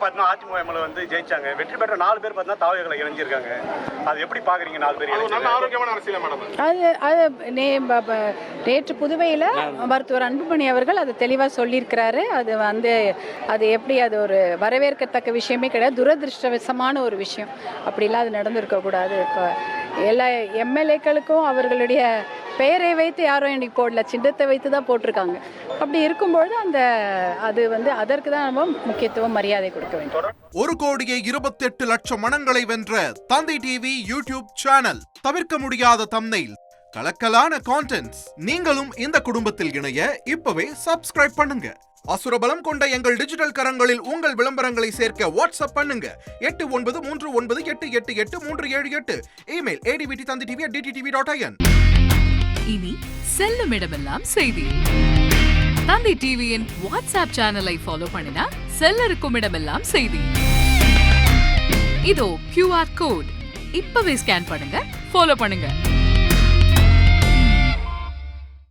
பார்த்தீங்கன்னா அதிமுக எம்எல்ஏ வந்து ஜெயிச்சாங்க. வெற்றி பெற்ற 4 பேர் பார்த்தீங்கன்னா தாவகளை இணைஞ்சிருக்காங்க. அது எப்படி பாக்குறீங்க? 4 பேர் நல்ல ஆரோக்கியமான அரசியல் மேடம். நேற்று புதுவையில் மருத்துவர் அன்புமணி அவர்கள் அது தெளிவாக சொல்லியிருக்கிறாரு. அது எப்படி அது ஒரு வரவேற்கத்தக்க விஷயமே கிடையாது, துரதிருஷ்டவசமான ஒரு விஷயம். அப்படிலாம் அது நடந்திருக்கக்கூடாது. இப்போ எல்லா எம்எல்ஏக்களுக்கும் அவர்களுடைய பெயரை வைத்து யாரும் இன்னைக்கு போடல, சின்னத்தை வைத்து தான் போட்டிருக்காங்க. அப்படி இருக்கும்பொழுது அதற்கு தான் நம்ம முக்கியத்துவம் மரியாதை கொடுக்க வேண்டும். 1,28,00,000 மனங்களை வென்ற தந்தி டிவி யூடியூப் சேனல். தவிர்க்க முடியாத தம்ப்நெயில், கலக்கலான கான்டென்ட்ஸ். நீங்களும் இந்த குடும்பத்தில் இணைய இப்பவே சப்ஸ்கிரைப் பண்ணுங்க. அசுரபலம் கொண்ட எங்கள் டிஜிட்டல் கரங்களில் உங்கள் விளம்பரங்களை சேர்க்க வாட்ஸ்அப் பண்ணுங்க. 8939888378. Email advttanditv@dttv.in. இனி செல்லும் இடமெல்லாம் செய்தி. தந்தி டிவியின் வாட்ஸ்அப் சேனலை ஃபாலோ பண்ணினா செல்ல இருக்கும் இடமெல்லாம் செய்தி. இதோ QR கோட், இப்பவே ஸ்கேன் பண்ணுங்க, ஃபாலோ பண்ணுங்க.